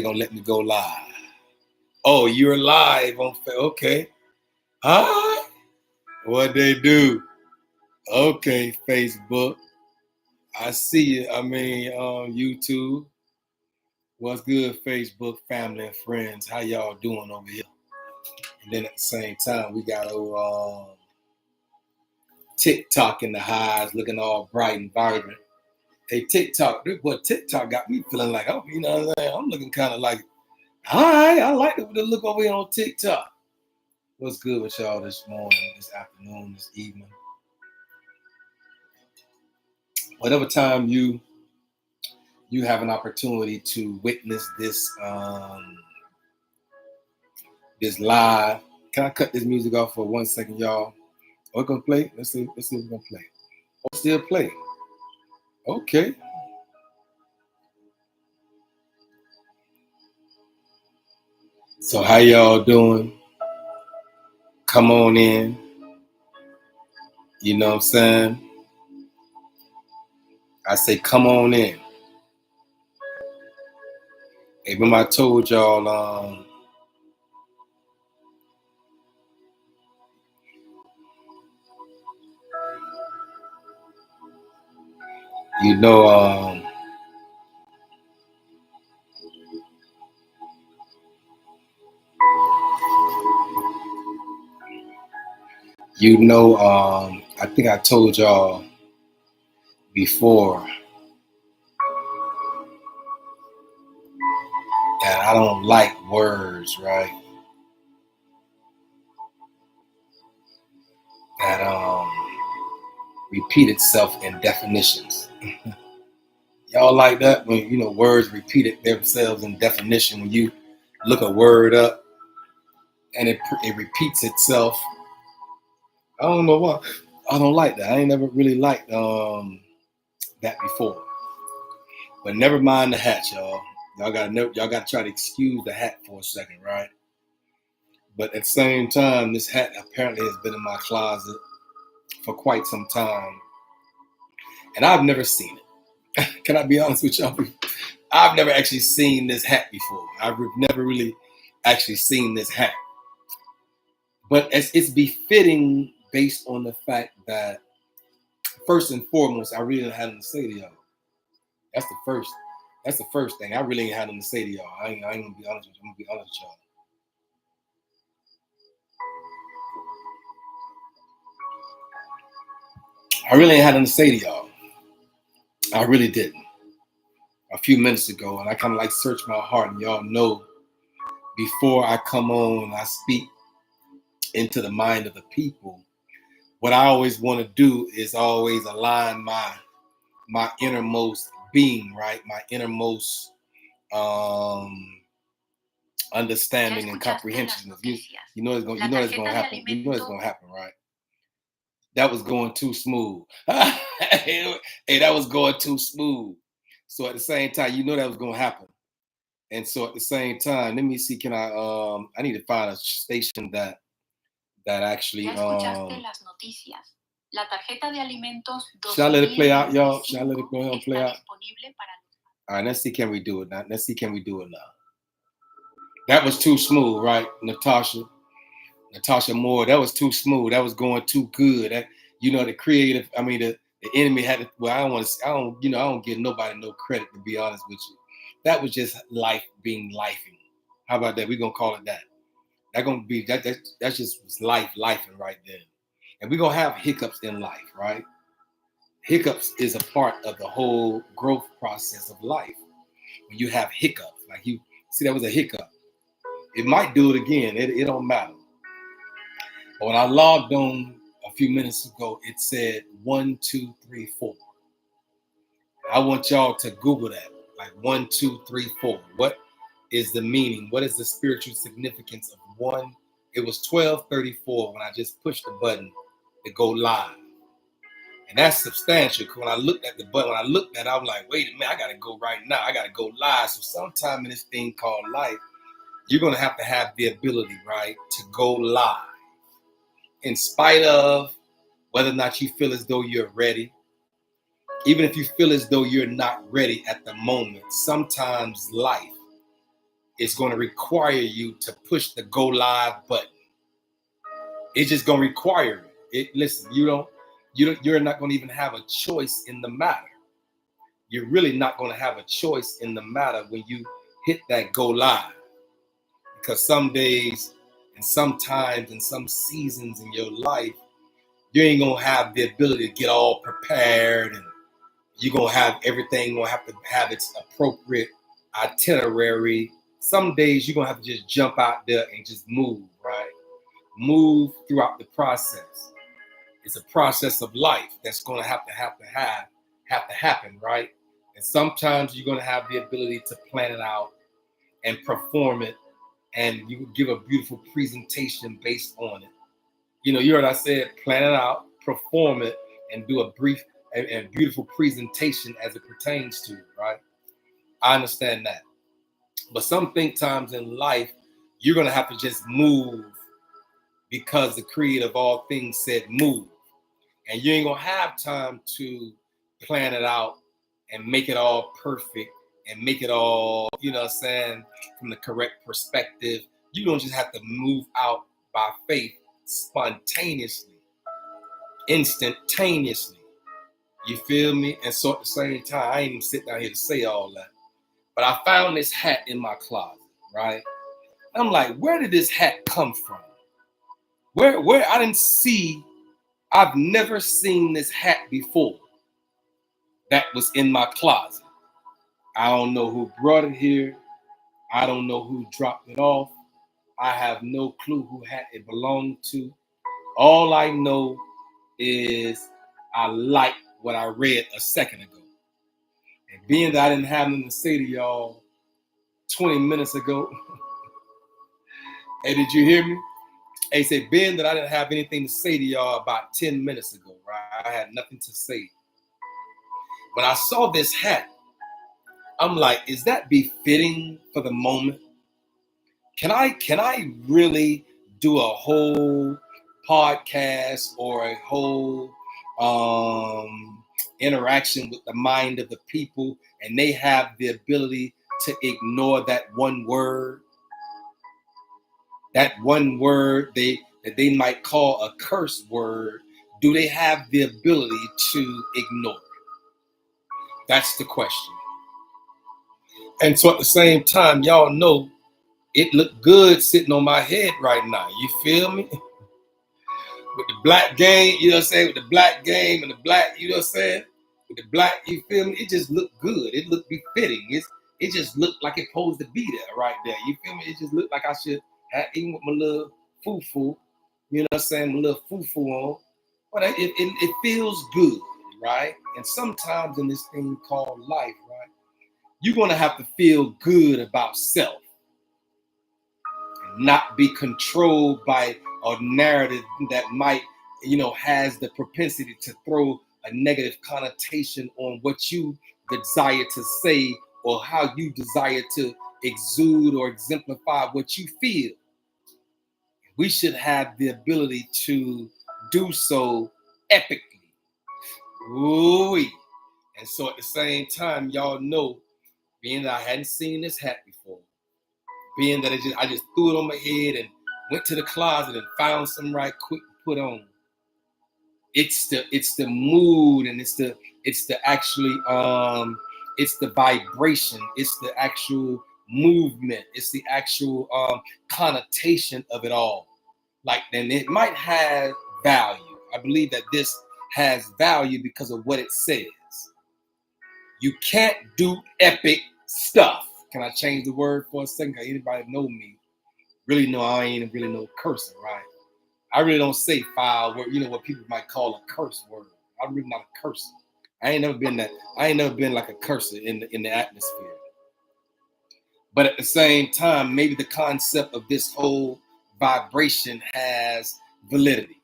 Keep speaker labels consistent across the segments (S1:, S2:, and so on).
S1: gonna let me go live. Oh, you're live on okay. Hi. What they do? Okay, Facebook. I see you. I mean, YouTube. What's good, Facebook family and friends? How y'all doing over here? And then at the same time, we got TikTok in the highs, looking all bright and vibrant. Hey, TikTok got me feeling like, oh, you know what I'm saying? I'm looking kind of like, hi, I like the look over here on TikTok. What's good with y'all this morning, this afternoon, this evening? Whatever time you have an opportunity to witness this this live. Can I cut this music off for 1 second, y'all? Oh, it's gonna play? Let's see if it's gonna play. Oh, still play. Okay. So how y'all doing? Come on in. You know what I'm saying? I say come on in. Hey, remember I told y'all you know I think I told y'all before that I don't like words, right? That repeat itself in definitions. Y'all like that when words repeat themselves in definition? When you look a word up and it repeats itself. I don't know why. I don't like that. I ain't never really liked that before. But never mind the hat, y'all. Y'all gotta try to excuse the hat for a second, right? But at the same time, this hat apparently has been in my closet for quite some time, and I've never seen it. Can I be honest with y'all? I've never actually seen this hat before. I've never really actually seen this hat. But it's befitting based on the fact that, first and foremost, I really don't have nothing to say to y'all. That's the first thing. I really ain't had nothing to say to y'all. I ain't gonna be honest with you. I'm gonna be honest with y'all. I really ain't had nothing to say to y'all. I really didn't. A few minutes ago, and I kind of like searched my heart, and y'all know before I come on, I speak into the mind of the people. What I always want to do is always align my innermost being, right? My innermost understanding and comprehension. You know it's gonna happen. You know it's gonna happen, right? That was going too smooth. Hey, that was going too smooth. So at the same time, you know that was gonna happen. And so at the same time, let me see. Can I need to find a station that actually. Should I let it play out, y'all? Should I let it go ahead and play out? All right, let's see. Can we do it now? Let's see. Can we do it now? That was too smooth, right, Natasha Moore? That was too smooth. That was going too good. That, the creative. I mean, the enemy had to. Well, I don't give nobody no credit, to be honest with you. That was just life being lifing. How about that? We're gonna call it that. That's gonna be that's just lifing right there. And we're gonna have hiccups in life, right? Hiccups is a part of the whole growth process of life. When you have hiccups, like you see, that was a hiccup. It might do it again. It don't matter. But when I logged on a few minutes ago, it said 1, 2, 3, 4. I want y'all to Google that, like 1, 2, 3, 4. What is the meaning? What is the spiritual significance of 1? It was 12:34 when I just pushed the button to go live. And that's substantial. When I looked at the button, I'm like, wait a minute, I gotta go right now. I gotta go live. So sometime in this thing called life, you're gonna have to have the ability, right, to go live. In spite of whether or not you feel as though you're ready, even if you feel as though you're not ready at the moment, sometimes life it's going to require you to push the go live button. It's just going to require it. Listen, you're not going to even have a choice in the matter. You're really not going to have a choice in the matter when you hit that go live. Because some days and sometimes in some seasons in your life, you ain't going to have the ability to get all prepared, and you're going to have everything going to have to have its appropriate itinerary. Some days you're going to have to just jump out there and just move, right? Move throughout the process. It's a process of life that's going to have to happen, right? And sometimes you're going to have the ability to plan it out and perform it, and you give a beautiful presentation based on it. You know, you heard I said, plan it out, perform it, and do a brief and beautiful presentation as it pertains to it, right? I understand that. But some times in life, you're going to have to just move because the creator of all things said move. And you ain't going to have time to plan it out and make it all perfect and make it all, you know what I'm saying, from the correct perspective. You're going to just have to move out by faith spontaneously, instantaneously. You feel me? And so at the same time, I ain't even sit down here to say all that. But I found this hat in my closet, right? I'm like, where did this hat come from? Where I've never seen this hat before that was in my closet. I don't know who brought it here. I don't know who dropped it off. I have no clue who hat it belonged to. All I know is I like what I read a second ago. And being that I didn't have nothing to say to y'all 20 minutes ago, hey, did you hear me? Hey, said, being that I didn't have anything to say to y'all about 10 minutes ago, right? I had nothing to say. When I saw this hat, I'm like, is that befitting for the moment? Can I really do a whole podcast or a whole interaction with the mind of the people, and they have the ability to ignore that one word? That one word that they might call a curse word, do they have the ability to ignore it? That's the question. And so at the same time, y'all know it looked good sitting on my head right now. You feel me? With the black game, you know what I'm saying? With the black game and the black, you know what I'm saying? With the black, you feel me? It just looked good. It looked befitting. It just looked like it supposed to be there right there. You feel me? It just looked like I should have, even with my little foo-foo, you know what I'm saying? My little foo-foo on. But it feels good, right? And sometimes in this thing called life, right? You're going to have to feel good about self and not be controlled by a narrative that might, you know, has the propensity to throw a negative connotation on what you desire to say or how you desire to exude or exemplify what you feel. We should have the ability to do so epically. Ooh-wee. And so at the same time, y'all know, being that I hadn't seen this hat before, being that I just threw it on my head and went to the closet and found some right quick to put on. It's the mood, and it's the vibration, it's the actual movement, it's the actual connotation of it all. Like, then it might have value. I believe that this has value because of what it says. You can't do epic stuff. Can I change the word for a second? Because anybody know me really know I ain't really no cursing, right? I really don't say foul word, you know, what people might call a curse word. I'm really not a cursor. I ain't never been like a cursor in the atmosphere. But at the same time, maybe the concept of this whole vibration has validity.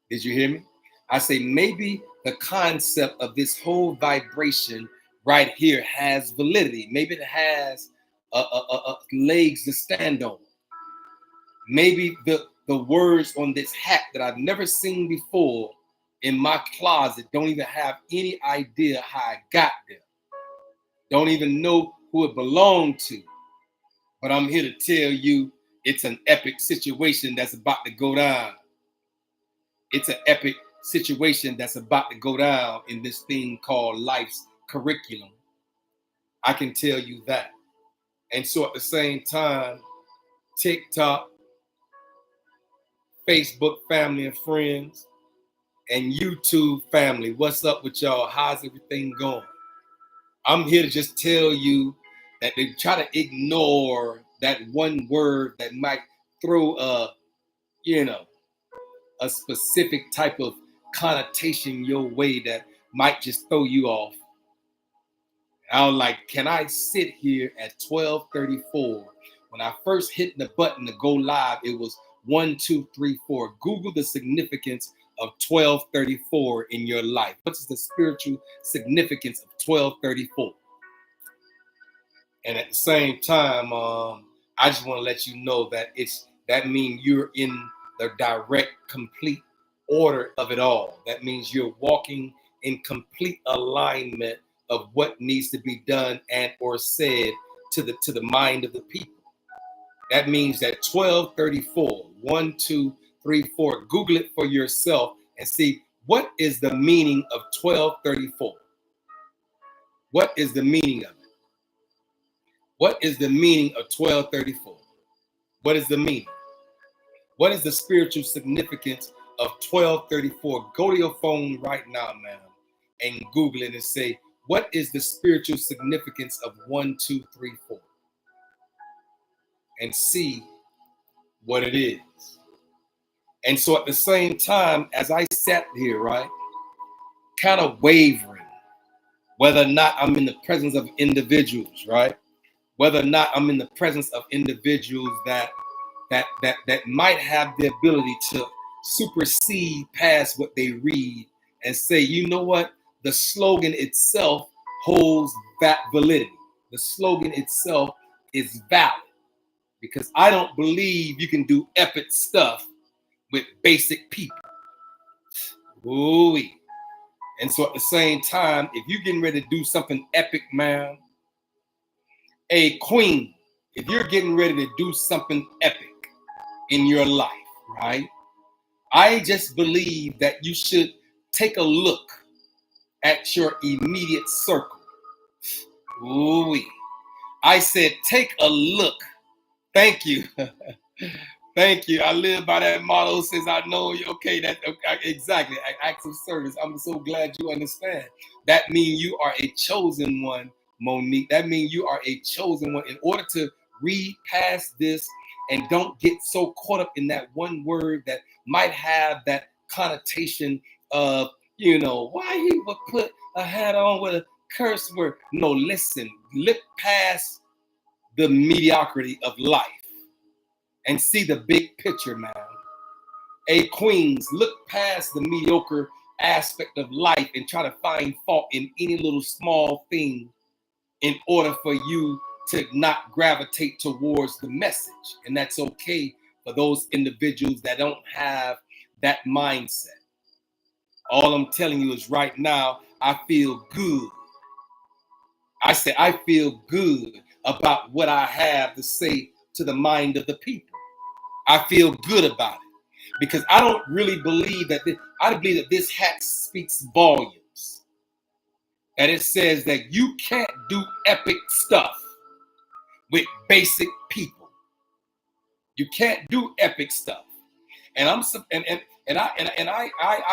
S1: Did you hear me? I say maybe the concept of this whole vibration right here has validity. Maybe it has legs to stand on. Maybe the words on this hat that I've never seen before in my closet don't even have any idea how I got there. Don't even know who it belonged to. But I'm here to tell you it's an epic situation that's about to go down. It's an epic situation that's about to go down in this thing called life's curriculum. I can tell you that. And so at the same time, TikTok, Facebook family and friends, and YouTube family, what's up with y'all? How's everything going? I'm here to just tell you that they try to ignore that one word that might throw a specific type of connotation your way that might just throw you off. I was like, can I sit here at 12:34? When I first hit the button to go live, it was 1, 2, 3, 4. Google the significance of 12:34 in your life. What is the spiritual significance of 12:34? And at the same time, I just want to let you know that that means you're in the direct, complete order of it all. That means you're walking in complete alignment of what needs to be done and or said to the mind of the people. That means that 12:34, 1, 2, 3, 4. Google it for yourself and see what is the meaning of 12:34. What is the meaning of it? What is the meaning of 12:34? What is the meaning? What is the spiritual significance of 12:34? Go to your phone right now, man, and Google it and say, what is the spiritual significance of 1, 2, 3, 4? And see what it is. And so at the same time, as I sat here, right, kind of wavering, whether or not I'm in the presence of individuals, right? Whether or not I'm in the presence of individuals that might have the ability to supersede past what they read and say, you know what? The slogan itself holds that validity. The slogan itself is valid because I don't believe you can do epic stuff with basic people. Ooh-wee. And so at the same time, if you're getting ready to do something epic, man, a queen, if you're getting ready to do something epic in your life, right? I just believe that you should take a look at your immediate circle. Ooh-wee. I said, take a look. Thank you. Thank you. I live by that motto since I know you. Okay, that okay, exactly. Acts of service. I'm so glad you understand. That means you are a chosen one, Monique. That means you are a chosen one. In order to read past this and don't get so caught up in that one word that might have that connotation of, why he would put a hat on with a curse word. No, listen, look past the mediocrity of life and see the big picture, man. A queens, look past the mediocre aspect of life and try to find fault in any little small thing in order for you to not gravitate towards the message. And that's okay for those individuals that don't have that mindset. All I'm telling you is right now, I feel good. I say I feel good about what I have to say to the mind of the people. I feel good about it because I don't really believe that I believe that this hat speaks volumes. And it says that you can't do epic stuff with basic people. You can't do epic stuff. And I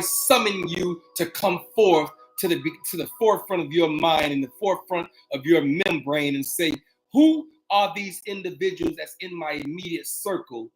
S1: summon you to come forth to the forefront of your mind and the forefront of your membrane and say, who are these individuals that's in my immediate circle?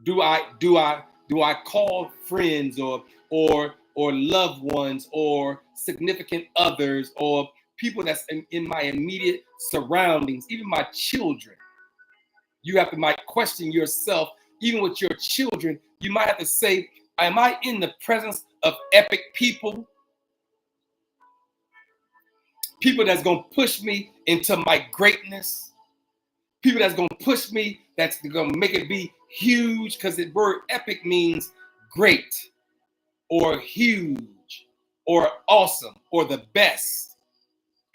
S1: Do I call friends or loved ones or significant others or people that's in my immediate surroundings, even my children? You have to might question yourself, even with your children. You might have to say, am I in the presence of epic people? People that's going to push me into my greatness. People that's going to push me, that's going to make it be huge, because the word epic means great or huge or awesome or the best.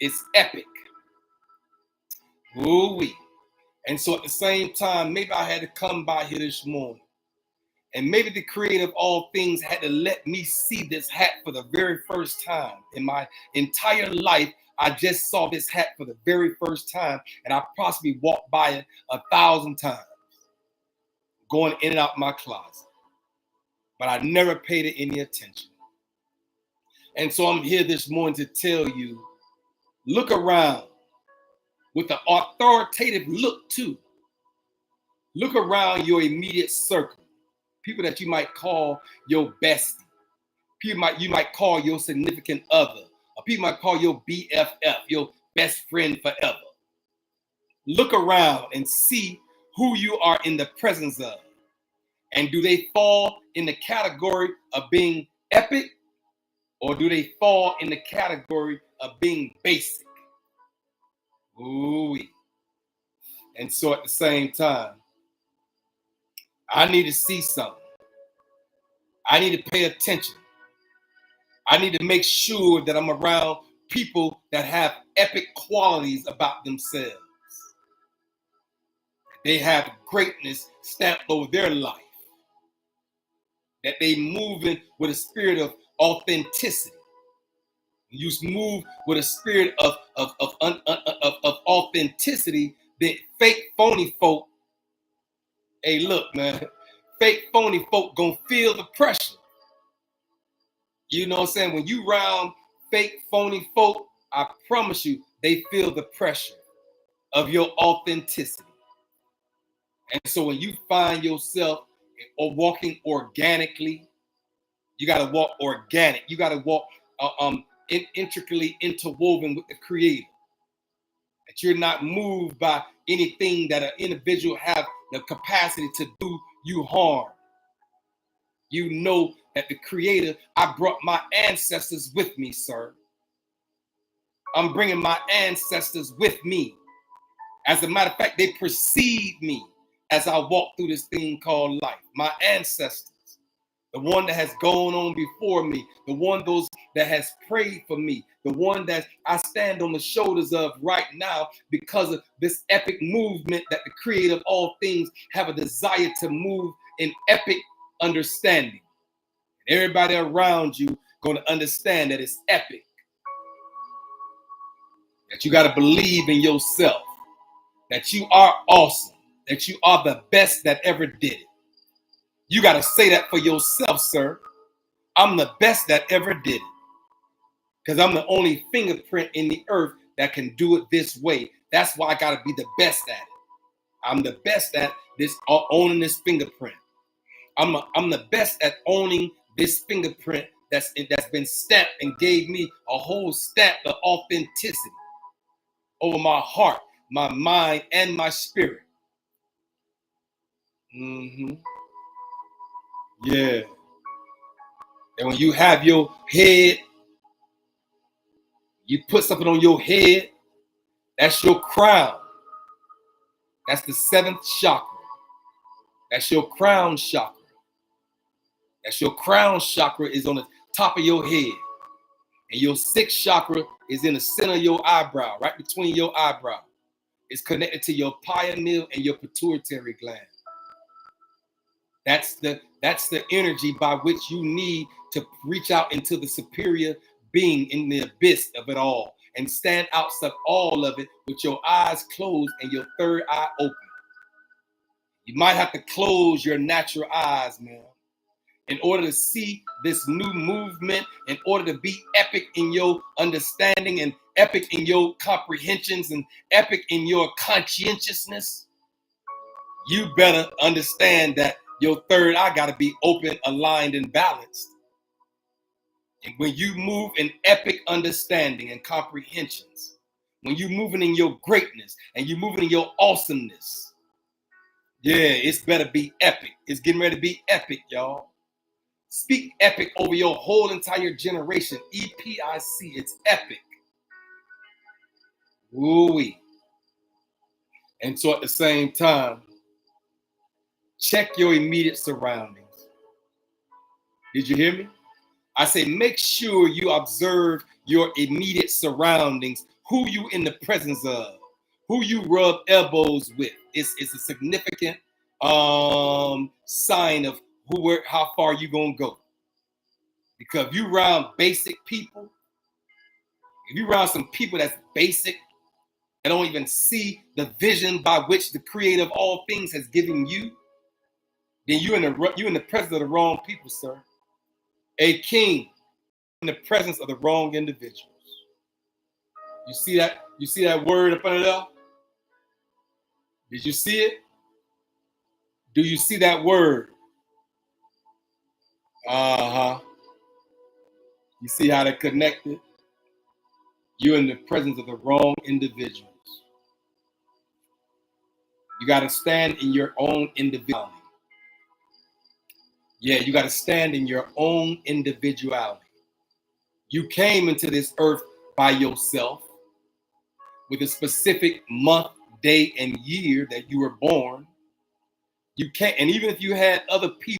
S1: It's epic. Ooh-wee. And so at the same time, maybe I had to come by here this morning. And maybe the creator of all things had to let me see this hat for the very first time. In my entire life, I just saw this hat for the very first time. And I possibly walked by it 1,000 times, going in and out my closet. But I never paid it any attention. And so I'm here this morning to tell you, look around with an authoritative look too. Look around your immediate circle. People that you might call your bestie. People you might call your significant other. Or people might call your BFF, your best friend forever. Look around and see who you are in the presence of. And do they fall in the category of being epic? Or do they fall in the category of being basic? Ooh-wee. And so at the same time, I need to see something. I need to pay attention. I need to make sure that I'm around people that have epic qualities about themselves. They have greatness stamped over their life. That they move in with a spirit of authenticity. You move with a spirit of authenticity. That fake phony folk, hey look man, fake phony folk gonna feel the pressure. You know what I'm saying? When you round fake phony folk, I promise you, they feel the pressure of your authenticity. And so when you find yourself walking organically, you got to walk organic. You got to walk intricately interwoven with the Creator. That you're not moved by anything that an individual have the capacity to do you harm. You know that the Creator, I brought my ancestors with me, sir. I'm bringing my ancestors with me. As a matter of fact, they precede me as I walk through this thing called life. My ancestors, the one that has gone on before me, the one those that has prayed for me, the one that I stand on the shoulders of right now because of this epic movement that the Creator of all things have a desire to move in epic understanding. And everybody around you going to understand that it's epic. That you got to believe in yourself. That you are awesome. That you are the best that ever did it. You got to say that for yourself, sir. I'm the best that ever did it. Because I'm the only fingerprint in the earth that can do it this way. That's why I got to be the best at it. I'm the best at this, owning this fingerprint. I'm the best at owning this fingerprint that's been stamped and gave me a whole stamp of authenticity over my heart, my mind, and my spirit. Yeah. And when you have your head, you put something on your head, that's your crown. That's the 7th chakra. That's your crown chakra. That's your crown chakra is on the top of your head. And your 6th chakra is in the center of your eyebrow, right between your eyebrow. It's connected to your pineal and your pituitary gland. That's the energy by which you need to reach out into the superior being in the abyss of it all and stand outside all of it with your eyes closed and your third eye open. You might have to close your natural eyes, man, in order to see this new movement, in order to be epic in your understanding and epic in your comprehensions and epic in your conscientiousness. You better understand that your third eye got to be open, aligned, and balanced. And when you move in epic understanding and comprehensions, when you're moving in your greatness and you're moving in your awesomeness, yeah, it's better be epic. It's getting ready to be epic, y'all. Speak epic over your whole entire generation. EPIC, it's epic. Ooh-wee. And so at the same time, check your immediate surroundings. Did you hear me? I say make sure you observe your immediate surroundings, who you in the presence of, who you rub elbows with. It's a significant sign of how far you gonna go. Because if you around basic people, if you around some people that's basic, that don't even see the vision by which the creator of all things has given you, then you're in the presence of the wrong people, sir. A king in the presence of the wrong individuals. You see that? You see that word up under there? Did you see it? Do you see that word? Uh-huh. You see how they're connected? You're in the presence of the wrong individuals. You got to stand in your own individuality. Yeah, you got to stand in your own individuality. You came into this earth by yourself with a specific month, day, and year that you were born. You can't, and even if you had other people